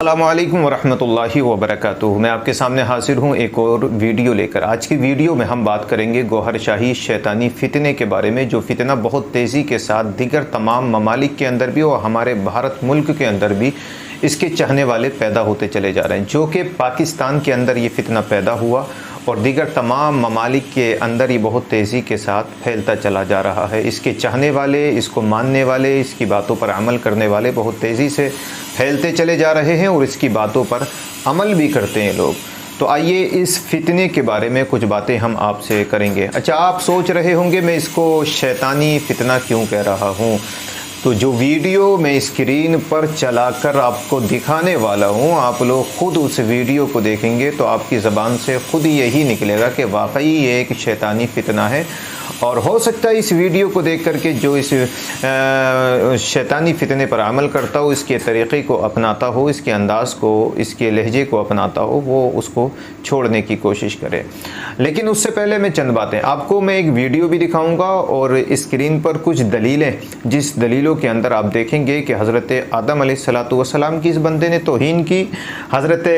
السلام علیکم ورحمۃ وبرکاتہ۔ میں آپ کے سامنے حاضر ہوں ایک اور ویڈیو لے کر۔ آج کی ویڈیو میں ہم بات کریں گے گوہر شاہی شیطانی فتنے کے بارے میں، جو فتنہ بہت تیزی کے ساتھ دیگر تمام ممالک کے اندر بھی اور ہمارے بھارت ملک کے اندر بھی اس کے چاہنے والے پیدا ہوتے چلے جا رہے ہیں، جو کہ پاکستان کے اندر یہ فتنہ پیدا ہوا اور دیگر تمام ممالک کے اندر یہ بہت تیزی کے ساتھ پھیلتا چلا جا رہا ہے۔ اس کے چاہنے والے، اس کو ماننے والے، اس کی باتوں پر عمل کرنے والے بہت تیزی سے پھیلتے چلے جا رہے ہیں اور اس کی باتوں پر عمل بھی کرتے ہیں لوگ۔ تو آئیے اس فتنے کے بارے میں کچھ باتیں ہم آپ سے کریں گے۔ اچھا، آپ سوچ رہے ہوں گے میں اس کو شیطانی فتنہ کیوں کہہ رہا ہوں؟ تو جو ویڈیو میں اسکرین پر چلا کر آپ کو دکھانے والا ہوں، آپ لوگ خود اس ویڈیو کو دیکھیں گے تو آپ کی زبان سے خود یہی نکلے گا کہ واقعی یہ ایک شیطانی فتنہ ہے، اور ہو سکتا ہے اس ویڈیو کو دیکھ کر کے جو اس شیطانی فتنے پر عمل کرتا ہو، اس کے طریقے کو اپناتا ہو، اس کے انداز کو، اس کے لہجے کو اپناتا ہو، وہ اس کو چھوڑنے کی کوشش کرے۔ لیکن اس سے پہلے میں چند باتیں آپ کو، میں ایک ویڈیو بھی دکھاؤں گا اور اسکرین پر کچھ دلیلیں، جس دلیلوں کے اندر آپ دیکھیں گے کہ حضرت آدم علیہ السلام کی اس بندے نے توہین کی، حضرت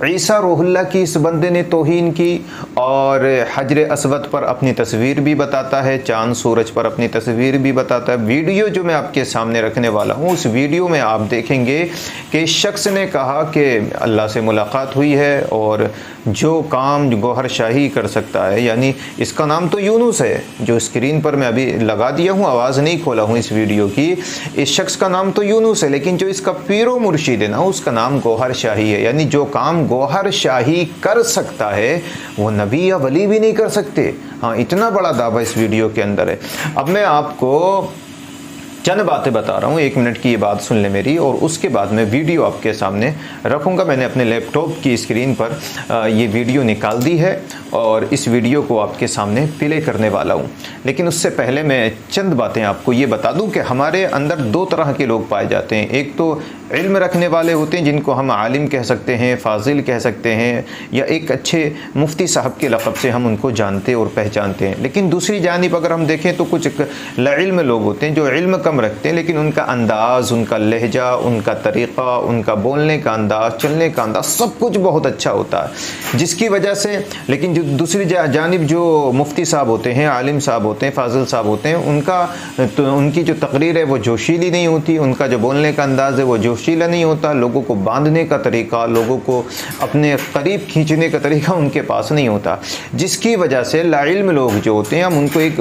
عیسیٰ روح اللہ کی اس بندے نے توہین کی، اور حجر اسود پر اپنی تصویر بھی بتاتا ہے، چاند سورج پر اپنی تصویر بھی بتاتا ہے۔ ویڈیو جو میں آپ کے سامنے رکھنے والا ہوں، اس ویڈیو میں آپ دیکھیں گے کہ اس شخص نے کہا کہ اللہ سے ملاقات ہوئی ہے اور جو کام گوہر شاہی کر سکتا ہے، یعنی اس کا نام تو یونس ہے، جو اسکرین پر میں ابھی لگا دیا ہوں، آواز نہیں کھولا ہوں اس ویڈیو کی، اس شخص کا نام تو یونس ہے، لیکن جو اس کا پیر و مرشد ہے نا، اس کا نام گوہر شاہی ہے۔ یعنی جو کام گوہر شاہی کر سکتا ہے وہ نبی یا ولی بھی نہیں کر سکتے۔ ہاں، اتنا بڑا دعویٰ اس ویڈیو کے اندر ہے۔ اب میں آپ کو چند باتیں بتا رہا ہوں، 1 منٹ کی یہ بات سن لیں میری، اور اس کے بعد میں ویڈیو آپ کے سامنے رکھوں گا۔ میں نے اپنے لیپ ٹاپ کی اسکرین پر یہ ویڈیو نکال دی ہے اور اس ویڈیو کو آپ کے سامنے پلے کرنے والا ہوں۔ لیکن اس سے پہلے میں چند باتیں آپ کو یہ بتا دوں کہ ہمارے اندر 2 طرح کے لوگ پائے جاتے ہیں۔ ایک تو علم رکھنے والے ہوتے ہیں، جن کو ہم عالم کہہ سکتے ہیں، فاضل کہہ سکتے ہیں، یا ایک اچھے مفتی صاحب کے لقب سے ہم ان کو جانتے اور پہچانتے ہیں۔ لیکن دوسری جانب اگر ہم دیکھیں تو کچھ لاعلم لوگ ہوتے ہیں جو علم کم رکھتے ہیں، لیکن ان کا انداز، ان کا لہجہ، ان کا طریقہ، ان کا بولنے کا انداز، چلنے کا انداز، سب کچھ بہت اچھا ہوتا ہے، جس کی وجہ سے، لیکن جو دوسری جانب جو مفتی صاحب ہوتے ہیں، عالم صاحب ہوتے ہیں، فاضل صاحب ہوتے ہیں، ان کی جو تقریر ہے وہ جوشیلی نہیں ہوتی، ان کا جو بولنے کا انداز ہے وہ جوشیلا نہیں ہوتا، لوگوں کو باندھنے کا طریقہ، لوگوں کو اپنے قریب کھینچنے کا طریقہ ان کے پاس نہیں ہوتا، جس کی وجہ سے لاعلم لوگ جو ہوتے ہیں ہم ان کو ایک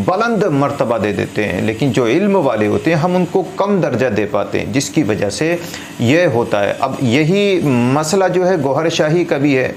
بلند مرتبہ دے دیتے ہیں، لیکن جو علم والے ہوتے ہیں ہم ان کو کم درجہ دے پاتے ہیں، جس کی وجہ سے یہ ہوتا ہے۔ اب یہی مسئلہ جو ہے گوہر شاہی کا بھی ہے۔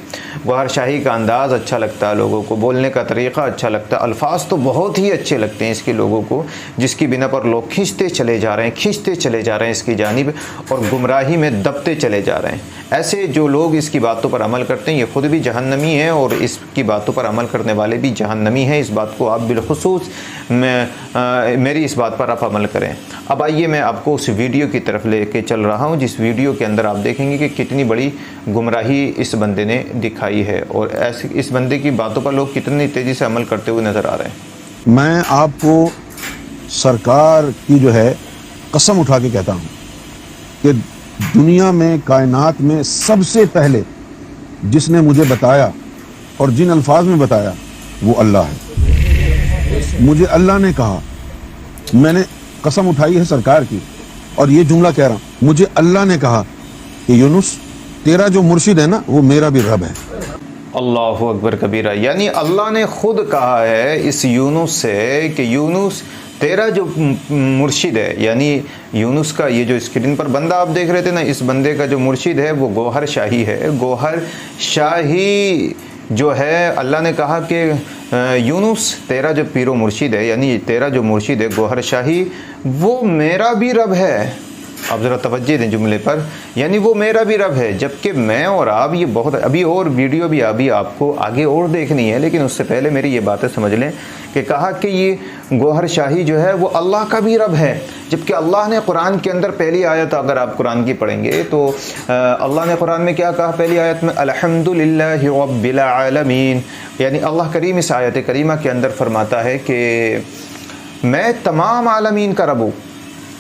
گوہر شاہی کا انداز اچھا لگتا ہے لوگوں کو، بولنے کا طریقہ اچھا لگتا ہے، الفاظ تو بہت ہی اچھے لگتے ہیں اس کے لوگوں کو، جس کی بنا پر لوگ کھنچتے چلے جا رہے ہیں اس کی جانب، اور گمراہی میں دبتے چلے جا رہے ہیں۔ ایسے جو لوگ اس کی باتوں پر عمل کرتے ہیں یہ خود بھی جہنمی ہیں، اور اس کی باتوں پر عمل کرنے والے بھی جہنمی ہیں۔ اس بات کو آپ بالخصوص میری اس بات پر آپ عمل کریں۔ اب آئیے میں آپ کو اس ویڈیو کی طرف لے کے چل رہا ہوں، جس ویڈیو کے اندر آپ دیکھیں گے کہ کتنی بڑی گمراہی اس بندے نے دکھائی ہے، اور اس بندے کی باتوں پر لوگ کتنی تیزی سے عمل کرتے ہوئے نظر آ رہے ہیں۔ میں آپ کو سرکار کی جو ہے قسم اٹھا کے کہتا ہوں کہ دنیا میں، کائنات میں سب سے پہلے جس نے مجھے بتایا اور جن الفاظ میں بتایا وہ اللہ ہے۔ مجھے اللہ نے کہا، میں نے قسم اٹھائی ہے سرکار کی اور یہ جملہ کہہ رہا ہوں، مجھے اللہ نے کہا کہ یونس تیرا جو مرشد ہے نا وہ میرا بھی رب ہے۔ اللہ اکبر کبیرہ، یعنی اللہ نے خود کہا ہے اس یونس سے کہ یونس تیرا جو مرشد ہے، یعنی یونس کا یہ جو اسکرین پر بندہ آپ دیکھ رہے تھے نا، اس بندے کا جو مرشد ہے وہ گوہر شاہی ہے۔ گوہر شاہی جو ہے، اللہ نے کہا کہ یونس تیرا جو پیر و مرشد ہے، یعنی تیرا جو مرشد ہے گوہر شاہی، وہ میرا بھی رب ہے۔ اب ذرا توجہ دیں جملے پر، یعنی وہ میرا بھی رب ہے، جبکہ میں اور آپ یہ بہت، ابھی اور ویڈیو بھی ابھی آپ کو آگے اور دیکھنی ہے، لیکن اس سے پہلے میری یہ باتیں سمجھ لیں کہ کہا کہ یہ گوہر شاہی جو ہے وہ اللہ کا بھی رب ہے، جبکہ اللہ نے قرآن کے اندر پہلی آیت اگر آپ قرآن کی پڑھیں گے تو اللہ نے قرآن میں کیا کہا پہلی آیت میں؟ الحمدللہ رب العالمین، یعنی اللہ کریم اس آیت کریمہ کے اندر فرماتا ہے کہ میں تمام عالمین کا رب ہوں،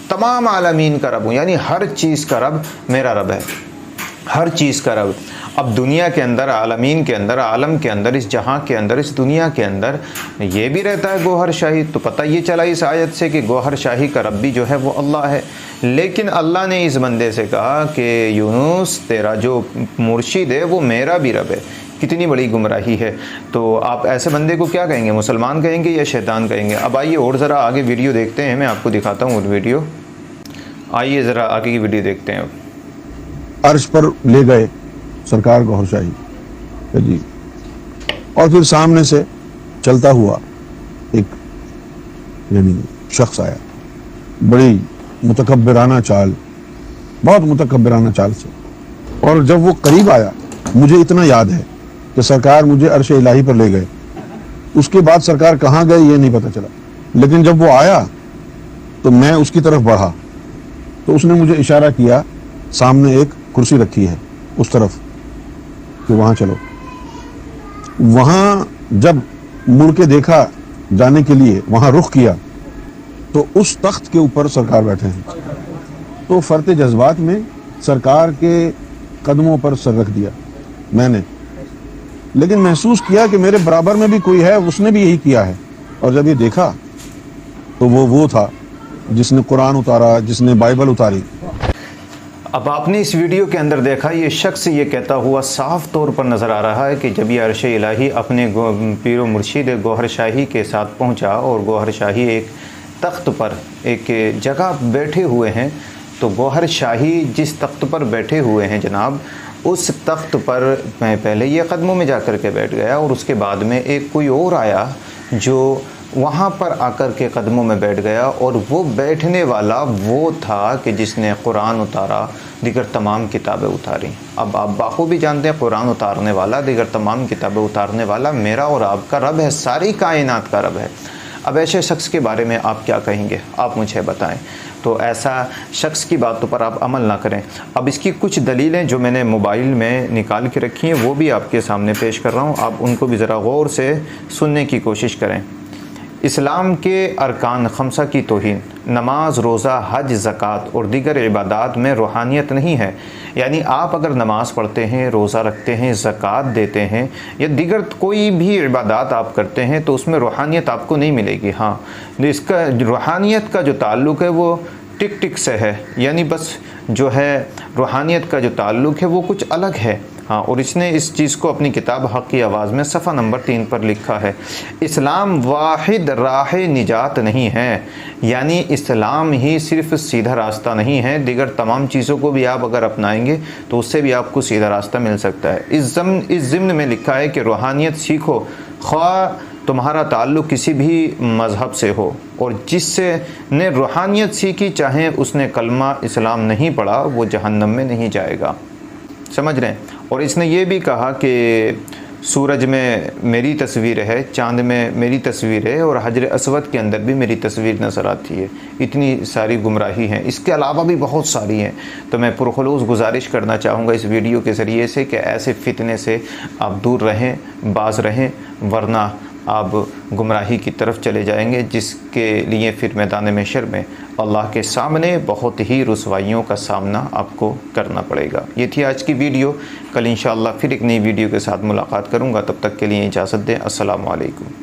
تمام عالمین کا رب ہوں، یعنی ہر چیز کا رب میرا رب ہے۔ ہر چیز کا رب۔ اب دنیا کے اندر، عالمین کے اندر، عالم کے اندر، اس جہاں کے اندر، اس دنیا کے اندر یہ بھی رہتا ہے گوہر شاہی، تو پتہ یہ چلا اس آیت سے کہ گوہر شاہی کا رب بھی جو ہے وہ اللہ ہے۔ لیکن اللہ نے اس بندے سے کہا کہ یونس تیرا جو مرشد ہے وہ میرا بھی رب ہے۔ کتنی بڑی گمراہی ہے۔ تو آپ ایسے بندے کو کیا کہیں گے؟ مسلمان کہیں گے یا شیطان کہیں گے؟ اب آئیے اور ذرا آگے ویڈیو دیکھتے ہیں، میں آپ کو دکھاتا ہوں وہ ویڈیو۔ آئیے ذرا آگے کی ویڈیو دیکھتے ہیں۔ عرش پر لے گئے سرکار گوہر شاہی جی، اور پھر سامنے سے چلتا ہوا ایک یعنی شخص آیا، بڑی متکبرانہ چال، بہت متکبرانہ چال سے، اور جب وہ قریب آیا مجھے اتنا یاد ہے کہ سرکار مجھے عرش الہی پر لے گئے، اس کے بعد سرکار کہاں گئے یہ نہیں پتا چلا، لیکن جب وہ آیا تو میں اس کی طرف بڑھا تو اس نے مجھے اشارہ کیا، سامنے ایک کرسی رکھی ہے اس طرف کہ وہاں چلو۔ وہاں جب مڑ کے دیکھا جانے کے لیے، وہاں رخ کیا تو اس تخت کے اوپر سرکار بیٹھے ہیں، تو فرط جذبات میں سرکار کے قدموں پر سر رکھ دیا میں نے، لیکن محسوس کیا کہ میرے برابر میں بھی کوئی ہے، اس نے بھی یہی کیا ہے، اور جب یہ دیکھا تو وہ تھا جس نے قرآن اتارا، جس نے بائبل اتاری۔ اب آپ نے اس ویڈیو کے اندر دیکھا یہ شخص یہ کہتا ہوا صاف طور پر نظر آ رہا ہے کہ جب یہ عرش الہی اپنے پیر و مرشد گوہر شاہی کے ساتھ پہنچا اور گوہر شاہی ایک تخت پر ایک جگہ بیٹھے ہوئے ہیں، تو گوہر شاہی جس تخت پر بیٹھے ہوئے ہیں جناب، اس تخت پر میں پہلے یہ قدموں میں جا کر کے بیٹھ گیا، اور اس کے بعد میں ایک کوئی اور آیا جو وہاں پر آ کر کے قدموں میں بیٹھ گیا، اور وہ بیٹھنے والا وہ تھا کہ جس نے قرآن اتارا، دیگر تمام کتابیں اتاری۔ اب آپ بخوبی جانتے ہیں قرآن اتارنے والا، دیگر تمام کتابیں اتارنے والا میرا اور آپ کا رب ہے، ساری کائنات کا رب ہے۔ اب ایسے شخص کے بارے میں آپ کیا کہیں گے؟ آپ مجھے بتائیں۔ تو ایسا شخص کی باتوں پر آپ عمل نہ کریں۔ اب اس کی کچھ دلیلیں جو میں نے موبائل میں نکال کے رکھی ہیں وہ بھی آپ کے سامنے پیش کر رہا ہوں، آپ ان کو بھی ذرا غور سے سننے کی کوشش کریں۔ اسلام کے ارکان خمسہ کی توہین، نماز، روزہ، حج، زکوٰۃ اور دیگر عبادات میں روحانیت نہیں ہے۔ یعنی آپ اگر نماز پڑھتے ہیں، روزہ رکھتے ہیں، زکوٰۃ دیتے ہیں یا دیگر کوئی بھی عبادات آپ کرتے ہیں تو اس میں روحانیت آپ کو نہیں ملے گی۔ ہاں، اس کا روحانیت کا جو تعلق ہے وہ ٹک ٹک سے ہے، یعنی بس جو ہے روحانیت کا جو تعلق ہے وہ کچھ الگ ہے۔ ہاں، اور اس نے اس چیز کو اپنی کتاب حق کی آواز میں صفحہ نمبر 3 پر لکھا ہے۔ اسلام واحد راہ نجات نہیں ہے، یعنی اسلام ہی صرف سیدھا راستہ نہیں ہے، دیگر تمام چیزوں کو بھی آپ اگر اپنائیں گے تو اس سے بھی آپ کو سیدھا راستہ مل سکتا ہے۔ اس ضمن میں لکھا ہے کہ روحانیت سیکھو، خواہ تمہارا تعلق کسی بھی مذہب سے ہو، اور جس سے نے روحانیت سیکھی چاہے اس نے کلمہ اسلام نہیں پڑھا وہ جہنم میں نہیں جائے گا۔ سمجھ رہے ہیں؟ اور اس نے یہ بھی کہا کہ سورج میں میری تصویر ہے، چاند میں میری تصویر ہے، اور حجر اسود کے اندر بھی میری تصویر نظر آتی ہے۔ اتنی ساری گمراہی ہیں، اس کے علاوہ بھی بہت ساری ہیں۔ تو میں پرخلوص گزارش کرنا چاہوں گا اس ویڈیو کے ذریعے سے کہ ایسے فتنے سے آپ دور رہیں، باز رہیں، ورنہ آپ گمراہی کی طرف چلے جائیں گے، جس کے لیے پھر میدان محشر میں اللہ کے سامنے بہت ہی رسوائیوں کا سامنا آپ کو کرنا پڑے گا۔ یہ تھی آج کی ویڈیو، کل انشاءاللہ پھر ایک نئی ویڈیو کے ساتھ ملاقات کروں گا، تب تک کے لیے اجازت دیں۔ السلام علیکم۔